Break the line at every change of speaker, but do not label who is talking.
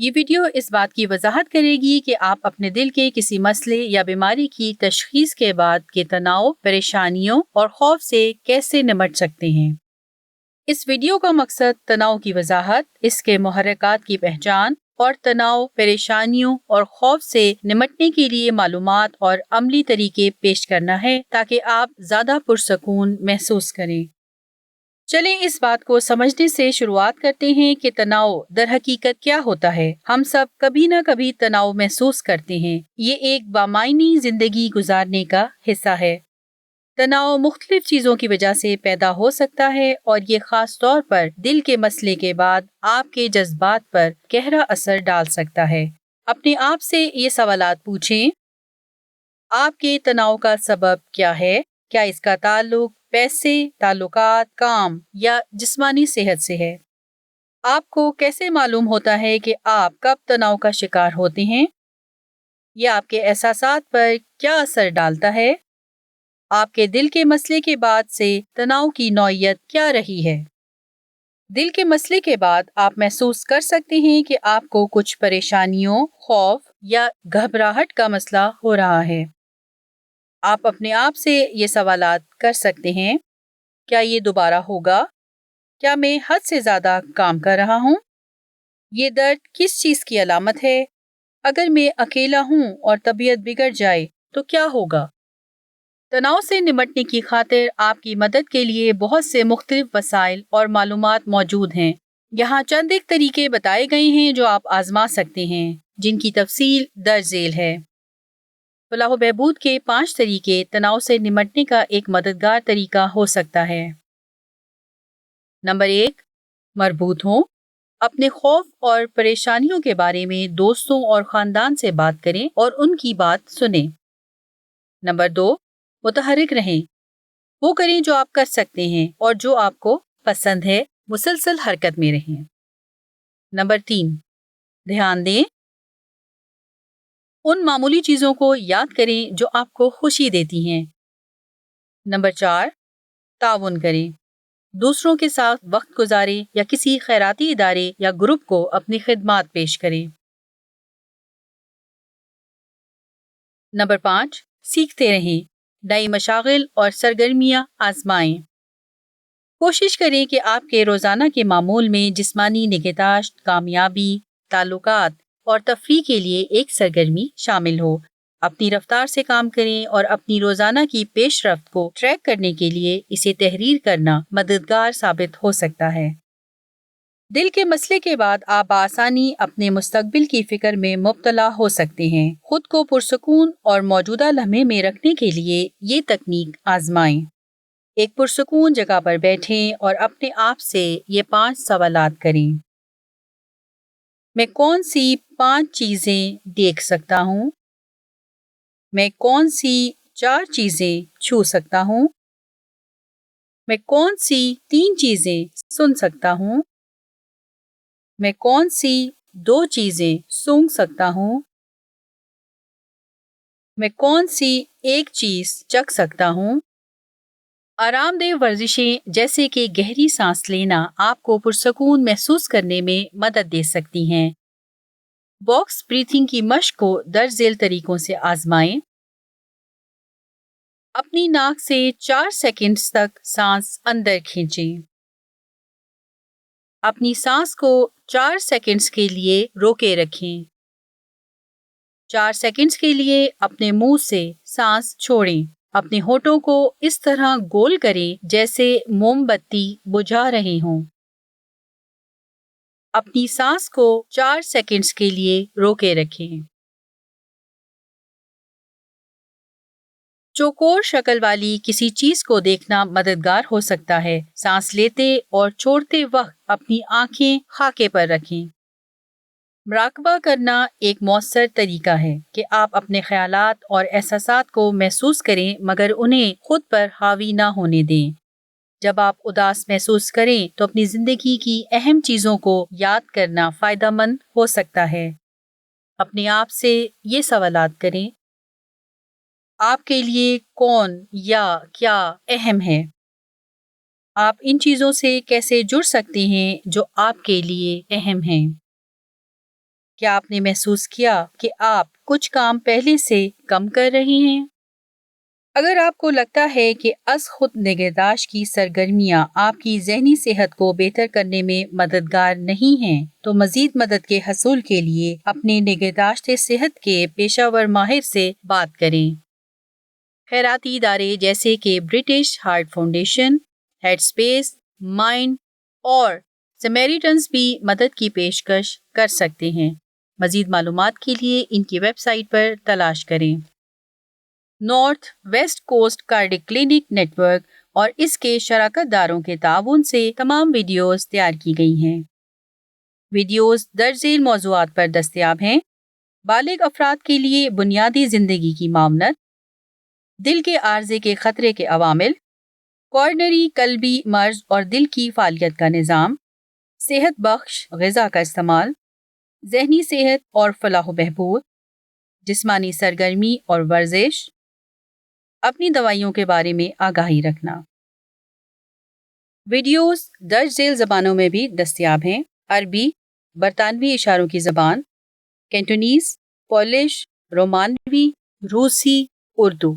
یہ ویڈیو اس بات کی وضاحت کرے گی کہ آپ اپنے دل کے کسی مسئلے یا بیماری کی تشخیص کے بعد کے تناؤ، پریشانیوں اور خوف سے کیسے نمٹ سکتے ہیں۔ اس ویڈیو کا مقصد تناؤ کی وضاحت، اس کے محرکات کی پہچان اور تناؤ، پریشانیوں اور خوف سے نمٹنے کے لیے معلومات اور عملی طریقے پیش کرنا ہے تاکہ آپ زیادہ پرسکون محسوس کریں۔ چلیں اس بات کو سمجھنے سے شروعات کرتے ہیں کہ تناؤ در حقیقت کیا ہوتا ہے۔ ہم سب کبھی نہ کبھی تناؤ محسوس کرتے ہیں۔ یہ ایک بامعنی زندگی گزارنے کا حصہ ہے۔ تناؤ مختلف چیزوں کی وجہ سے پیدا ہو سکتا ہے اور یہ خاص طور پر دل کے مسئلے کے بعد آپ کے جذبات پر گہرا اثر ڈال سکتا ہے۔ اپنے آپ سے یہ سوالات پوچھیں: آپ کے تناؤ کا سبب کیا ہے؟ کیا اس کا تعلق پیسے، تعلقات، کام یا جسمانی صحت سے ہے؟ آپ کو کیسے معلوم ہوتا ہے کہ آپ کب تناؤ کا شکار ہوتے ہیں؟ یہ آپ کے احساسات پر کیا اثر ڈالتا ہے؟ آپ کے دل کے مسئلے کے بعد سے تناؤ کی نوعیت کیا رہی ہے؟ دل کے مسئلے کے بعد آپ محسوس کر سکتے ہیں کہ آپ کو کچھ پریشانیوں، خوف یا گھبراہٹ کا مسئلہ ہو رہا ہے۔ آپ اپنے آپ سے یہ سوالات کر سکتے ہیں: کیا یہ دوبارہ ہوگا؟ کیا میں حد سے زیادہ کام کر رہا ہوں؟ یہ درد کس چیز کی علامت ہے؟ اگر میں اکیلا ہوں اور طبیعت بگڑ جائے تو کیا ہوگا؟ تناؤ سے نمٹنے کی خاطر آپ کی مدد کے لیے بہت سے مختلف وسائل اور معلومات موجود ہیں۔ یہاں چند ایک طریقے بتائے گئے ہیں جو آپ آزما سکتے ہیں، جن کی تفصیل درج ذیل ہے۔ فلاح و بہبود کے 5 طریقے تناؤ سے نمٹنے کا ایک مددگار طریقہ ہو سکتا ہے۔ نمبر 1، مربوط ہوں۔ اپنے خوف اور پریشانیوں کے بارے میں دوستوں اور خاندان سے بات کریں اور ان کی بات سنیں۔ نمبر 2، متحرک رہیں۔ وہ کریں جو آپ کر سکتے ہیں اور جو آپ کو پسند ہے، مسلسل حرکت میں رہیں۔ نمبر 3، دھیان دیں۔ ان معمولی چیزوں کو یاد کریں جو آپ کو خوشی دیتی ہیں۔ نمبر 4، تعاون کریں۔ دوسروں کے ساتھ وقت گزاریں یا کسی خیراتی ادارے یا گروپ کو اپنی خدمات پیش کریں۔ نمبر 5، سیکھتے رہیں۔ نئی مشاغل اور سرگرمیاں آزمائیں۔ کوشش کریں کہ آپ کے روزانہ کے معمول میں جسمانی نگہداشت، کامیابی، تعلقات اور تفریح کے لیے ایک سرگرمی شامل ہو۔ اپنی رفتار سے کام کریں اور اپنی روزانہ کی پیش رفت کو ٹریک کرنے کے لیے اسے تحریر کرنا مددگار ثابت ہو سکتا ہے۔ دل کے مسئلے کے بعد آپ بآسانی اپنے مستقبل کی فکر میں مبتلا ہو سکتے ہیں۔ خود کو پرسکون اور موجودہ لمحے میں رکھنے کے لیے یہ تکنیک آزمائیں۔ ایک پرسکون جگہ پر بیٹھیں اور اپنے آپ سے یہ 5 سوالات کریں: میں کون سی 5 چیزیں دیکھ سکتا ہوں؟ میں کون سی 4 چیزیں چھو سکتا ہوں؟ میں کون سی 3 چیزیں سن سکتا ہوں؟ میں کون سی 2 چیزیں سونگھ سکتا ہوں؟ میں کون سی 1 چیز چکھ سکتا ہوں؟ آرام دہ ورزشیں جیسے کہ گہری سانس لینا آپ کو پرسکون محسوس کرنے میں مدد دے سکتی ہیں۔ باکس بریتھنگ کی مشق کو درج ذیل طریقوں سے آزمائیں۔ اپنی ناک سے 4 سیکنڈز تک سانس اندر کھینچیں۔ اپنی سانس کو 4 سیکنڈز کے لیے روکے رکھیں۔ 4 سیکنڈز کے لیے اپنے منہ سے سانس چھوڑیں۔ اپنے ہونٹوں کو اس طرح گول کریں جیسے موم بتی بجھا رہے ہوں۔ اپنی سانس کو 4 سیکنڈز کے لیے روکے رکھیں۔ چوکور شکل والی کسی چیز کو دیکھنا مددگار ہو سکتا ہے۔ سانس لیتے اور چھوڑتے وقت اپنی آنکھیں خاکے پر رکھیں۔ مراقبہ کرنا ایک مؤثر طریقہ ہے کہ آپ اپنے خیالات اور احساسات کو محسوس کریں مگر انہیں خود پر حاوی نہ ہونے دیں۔ جب آپ اداس محسوس کریں تو اپنی زندگی کی اہم چیزوں کو یاد کرنا فائدہ مند ہو سکتا ہے۔ اپنے آپ سے یہ سوالات کریں: آپ کے لیے کون یا کیا اہم ہے؟ آپ ان چیزوں سے کیسے جڑ سکتے ہیں جو آپ کے لیے اہم ہیں؟ کیا آپ نے محسوس کیا کہ آپ کچھ کام پہلے سے کم کر رہے ہیں؟ اگر آپ کو لگتا ہے کہ از خود نگہداشت کی سرگرمیاں آپ کی ذہنی صحت کو بہتر کرنے میں مددگار نہیں ہیں تو مزید مدد کے حصول کے لیے اپنے نگہداشت صحت کے پیشہ ور ماہر سے بات کریں۔ خیراتی ادارے جیسے کہ British Heart Foundation, Headspace, Mind اور سمیریٹنز بھی مدد کی پیشکش کر سکتے ہیں۔ مزید معلومات کے لیے ان کی ویب سائٹ پر تلاش کریں۔ North West Coast Cardiac Clinic Network اور اس کے شراکت داروں کے تعاون سے تمام ویڈیوز تیار کی گئی ہیں۔ ویڈیوز درج ذیل موضوعات پر دستیاب ہیں: بالغ افراد کے لیے بنیادی زندگی کی معاونت، دل کے عارضے کے خطرے کے عوامل، کورنری قلبی مرض اور دل کی فعالیت کا نظام، صحت بخش غذا کا استعمال، ذہنی صحت اور فلاح و بہبود، جسمانی سرگرمی اور ورزش، اپنی دوائیوں کے بارے میں آگاہی رکھنا۔ ویڈیوز درج ذیل زبانوں میں بھی دستیاب ہیں: عربی، برطانوی اشاروں کی زبان، کینٹونیز، پولش، رومانوی، روسی، اردو۔